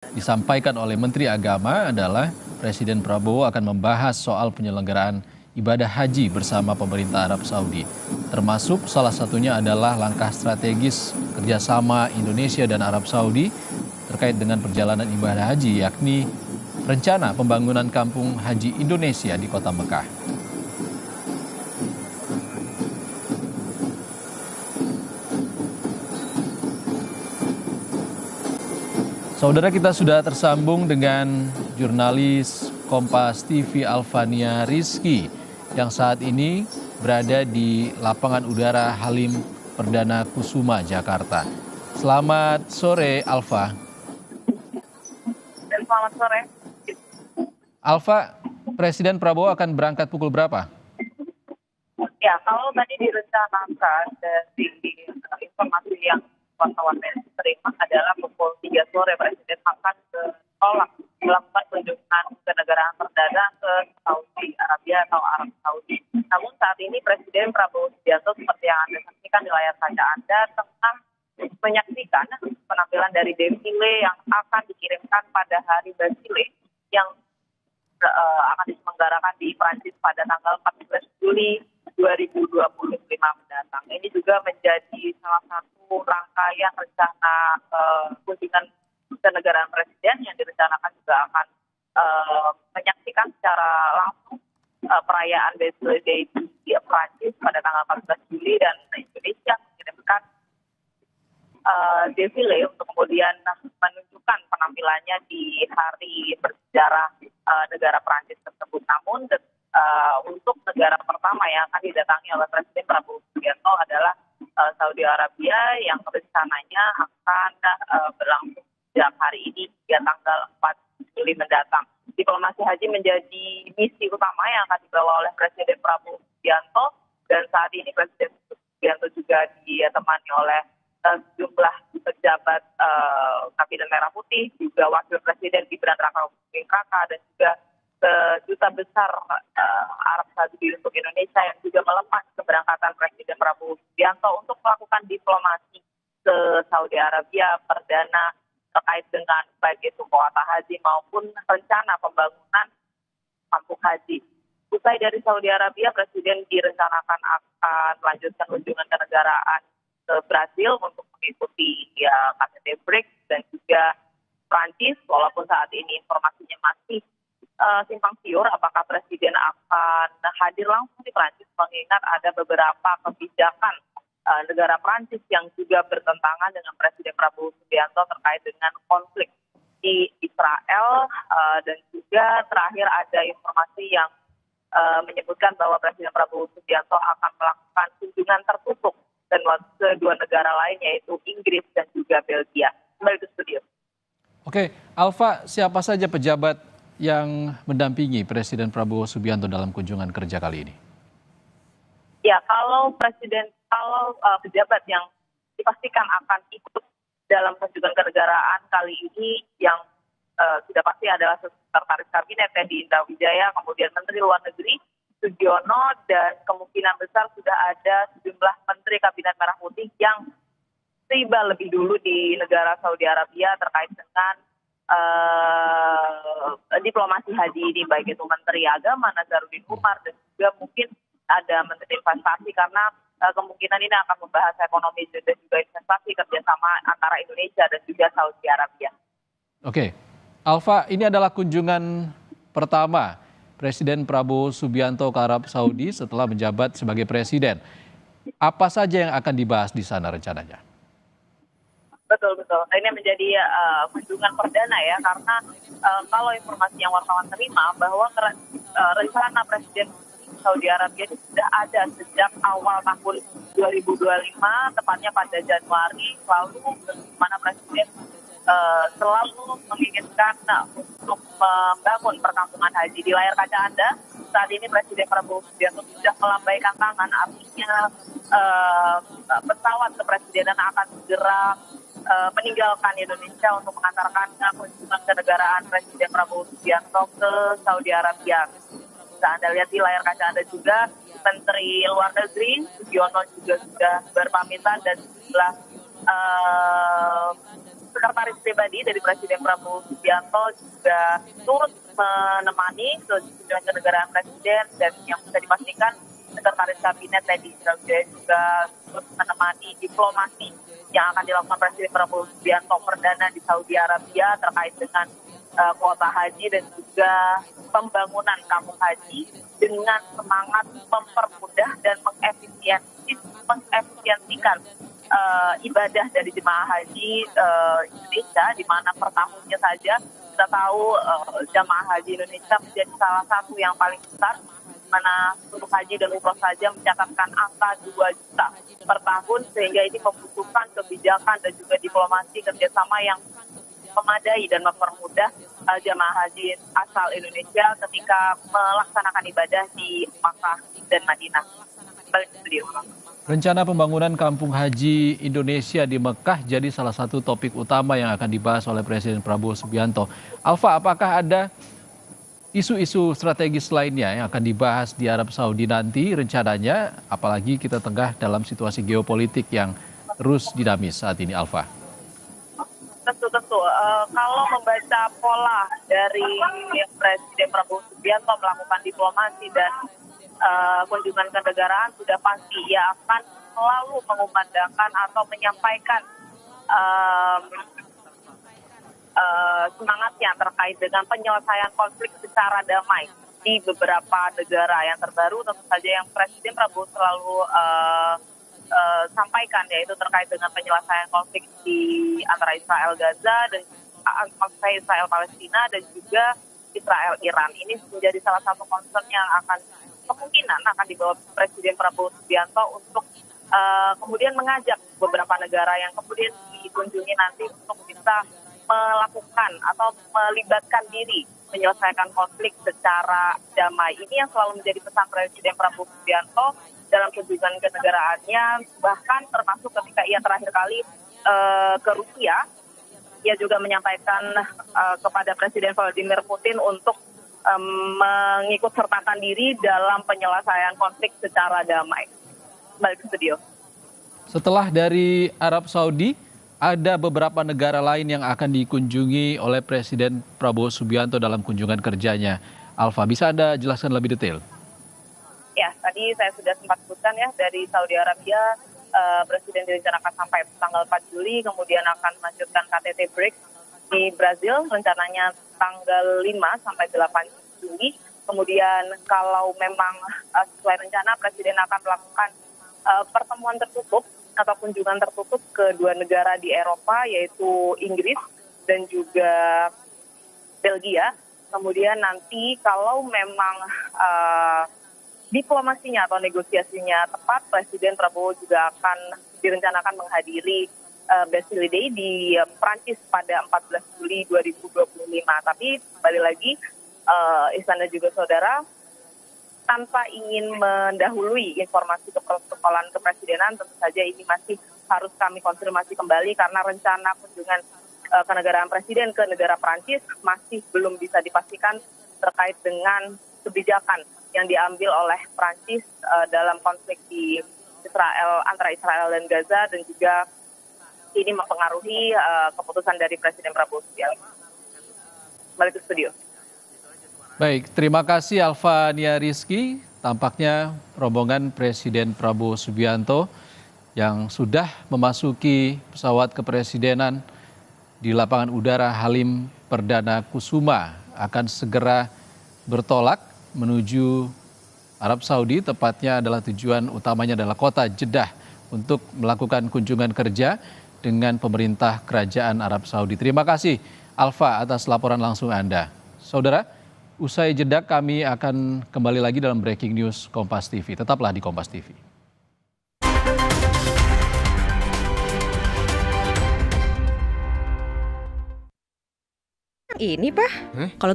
Disampaikan oleh Menteri Agama adalah Presiden Prabowo akan membahas soal penyelenggaraan ibadah haji bersama pemerintah Arab Saudi. Termasuk salah satunya adalah langkah strategis kerjasama Indonesia dan Arab Saudi terkait dengan perjalanan ibadah haji, yakni rencana pembangunan kampung haji Indonesia di kota Mekah. Saudara, kita sudah tersambung dengan jurnalis Kompas TV Alvania Rizky yang saat ini berada di lapangan udara Halim Perdana Kusuma, Jakarta. Selamat sore, Alfa. Dan selamat sore. Alfa, Presiden Prabowo akan berangkat pukul berapa? Ya, kalau tadi direncanakan dari informasi yang wartawan terima adalah pukul 3 sore Presiden akan tolak melakukan kunjungan ke negara perdana ke Saudi Arabia atau Arab Saudi. Namun saat ini Presiden Prabowo Subianto seperti yang Anda saksikan di layar kaca Anda tengah menyaksikan penampilan dari defile yang akan dikirimkan pada hari Basile yang akan diselenggarakan di Prancis pada tanggal 14 Juli 2025 mendatang. Ini juga menjadi salah satu rangkaian rencana kunjungan kenegaraan presiden yang direncanakan juga akan menyaksikan secara langsung perayaan Basile Day di Prancis pada tanggal 14 Juli dan Indonesia mengirimkan defile untuk kemudian menunjukkan penampilannya di hari bersejarah negara Prancis tersebut. Namun untuk negara pertama yang akan didatangi oleh Presiden Prabowo Subianto adalah Saudi Arabia yang rencananya akan berlangsung sejak hari ini hingga tanggal 4 Juli mendatang. Diplomasi haji menjadi misi utama yang akan dibawa oleh Presiden Prabowo Subianto dan saat ini Presiden Subianto juga ditemani oleh sejumlah pejabat Kabinet Merah Putih, juga Wakil Presiden Gibran Rakabuming Raka dan juga Duta Besar Arab Saudi untuk Indonesia yang juga melepas keberangkatan Presiden Prabowo Subianto untuk melakukan diplomasi ke Saudi Arabia perdana terkait dengan baik itu kuota haji maupun rencana pembangunan kampung haji. Usai dari Saudi Arabia, Presiden direncanakan akan melanjutkan kunjungan kenegaraan ke Brasil untuk mengikuti KTT BRICS dan juga Prancis, walaupun saat ini informasinya masih simpang siur apakah Presiden akan hadir langsung di Prancis, mengingat ada beberapa kebijakan negara Prancis yang juga bertentangan dengan Presiden Prabowo Subianto terkait dengan konflik di Israel dan juga terakhir ada informasi yang menyebutkan bahwa Presiden Prabowo Subianto akan melakukan kunjungan tertutup dan kedua negara lain yaitu Inggris dan juga Belgia. Kembali ke studio. Oke, Alfa, siapa saja pejabat yang mendampingi Presiden Prabowo Subianto dalam kunjungan kerja kali ini? Ya, kalau pejabat yang dipastikan akan ikut dalam kunjungan kenegaraan kali ini yang sudah pasti adalah sekretaris kabinet Teddy Indrawijaya, kemudian Menteri Luar Negeri Sugiono, dan kemungkinan besar sudah ada sejumlah Menteri Kabinet Merah Putih yang tiba lebih dulu di negara Saudi Arabia terkait dengan diplomasi haji ini, baik itu Menteri Agama Nazaruddin Umar dan juga mungkin ada Menteri Investasi karena kemungkinan ini akan membahas ekonomi dan juga investasi kerjasama antara Indonesia dan juga Saudi Arabia. Oke, Alfa, ini adalah kunjungan pertama Presiden Prabowo Subianto ke Arab Saudi setelah menjabat sebagai presiden. Apa saja yang akan dibahas di sana rencananya? Betul. Ini menjadi kunjungan perdana ya, karena kalau informasi yang wartawan terima bahwa rencana Presiden Saudi Arabia itu sudah ada sejak awal tahun 2025, tepatnya pada Januari lalu, di mana Presiden selalu menginginkan untuk membangun perkampungan haji. Di layar kaca Anda, saat ini Presiden Prabowo Subianto sudah melambaikan tangan, artinya pesawat kepresidenan akan segera meninggalkan Indonesia untuk mengantarkan kunjungan kenegaraan Presiden Prabowo Subianto ke Saudi Arabia. Bisa Anda lihat di layar kaca Anda juga, Menteri Luar Negeri Sugiono juga sudah berpamitan dan sejumlah sekretaris pribadi dari Presiden Prabowo Subianto juga turut menemani kunjungan kenegaraan Presiden, dan yang bisa dipastikan sekretaris kabinet Teddy Minahasa juga turut menemani diplomasi yang akan dilakukan Presiden Prabowo Subianto perdana di Saudi Arabia terkait dengan kuota haji dan juga pembangunan kampung haji dengan semangat mempermudah dan mengefisiensikan ibadah dari jemaah haji Indonesia, di mana per tahunnya saja kita tahu jemaah haji Indonesia menjadi salah satu yang paling besar, mana untuk haji dan umroh saja mencatatkan angka 2 juta per tahun, sehingga ini membutuhkan kebijakan dan juga diplomasi kerjasama yang memadai dan mempermudah jemaah haji asal Indonesia ketika melaksanakan ibadah di Makkah dan Madinah. Balik ke studio. Rencana pembangunan kampung haji Indonesia di Mekah jadi salah satu topik utama yang akan dibahas oleh Presiden Prabowo Subianto. Alfa, apakah ada isu-isu strategis lainnya yang akan dibahas di Arab Saudi nanti rencananya, apalagi kita tengah dalam situasi geopolitik yang terus dinamis saat ini, Alfa? Tentu. Kalau membaca pola dari Presiden Prabowo Subianto melakukan diplomasi dan kunjungan kenegaraan, sudah pasti ia akan selalu mengumandangkan atau menyampaikan semangatnya terkait dengan penyelesaian konflik secara damai di beberapa negara. Yang terbaru tentu saja yang Presiden Prabowo selalu sampaikan, yaitu terkait dengan penyelesaian konflik di antara Israel Gaza dan Israel Palestina dan juga Israel Iran. Ini menjadi salah satu concern yang kemungkinan akan dibawa Presiden Prabowo Subianto untuk kemudian mengajak beberapa negara yang kemudian dikunjungi nanti untuk bisa melakukan atau melibatkan diri menyelesaikan konflik secara damai. Ini yang selalu menjadi pesan Presiden Prabowo Subianto dalam kunjungan kenegaraannya, bahkan termasuk ketika ia terakhir kali ke Rusia, ia juga menyampaikan kepada Presiden Vladimir Putin untuk mengikut sertakan diri dalam penyelesaian konflik secara damai. Balik ke studio. Setelah dari Arab Saudi, ada beberapa negara lain yang akan dikunjungi oleh Presiden Prabowo Subianto dalam kunjungan kerjanya. Alfa, bisa Anda jelaskan lebih detail? Ya, tadi saya sudah sempat sebutkan ya, dari Saudi Arabia, Presiden direncanakan sampai tanggal 4 Juli, kemudian akan melanjutkan KTT BRICS di Brazil, rencananya tanggal 5 sampai 8 Juli. Kemudian kalau memang sesuai rencana, Presiden akan melakukan pertemuan tertutup atau kunjungan tertutup ke 2 negara di Eropa, yaitu Inggris dan juga Belgia. Kemudian nanti kalau memang diplomasinya atau negosiasinya tepat, Presiden Prabowo juga akan direncanakan menghadiri Bastille Day di Prancis pada 14 Juli 2025. Tapi kembali lagi, Istana juga saudara, tanpa ingin mendahului informasi keprotokolan kepresidenan, tentu saja ini masih harus kami konfirmasi kembali karena rencana kunjungan kenegaraan Presiden ke negara Prancis masih belum bisa dipastikan terkait dengan kebijakan yang diambil oleh Prancis dalam konflik di antara Israel dan Gaza, dan juga ini mempengaruhi keputusan dari Presiden Prabowo Subianto. Balik ke studio. Baik, terima kasih Alfa Nia Rizky. Tampaknya rombongan Presiden Prabowo Subianto yang sudah memasuki pesawat kepresidenan di lapangan udara Halim Perdana Kusuma akan segera bertolak menuju Arab Saudi, tepatnya adalah tujuan utamanya adalah kota Jeddah untuk melakukan kunjungan kerja dengan pemerintah Kerajaan Arab Saudi. Terima kasih Alfa atas laporan langsung Anda. Saudara, usai jeda kami akan kembali lagi dalam Breaking News Kompas TV. Tetaplah di Kompas TV. Ini Pak, kalau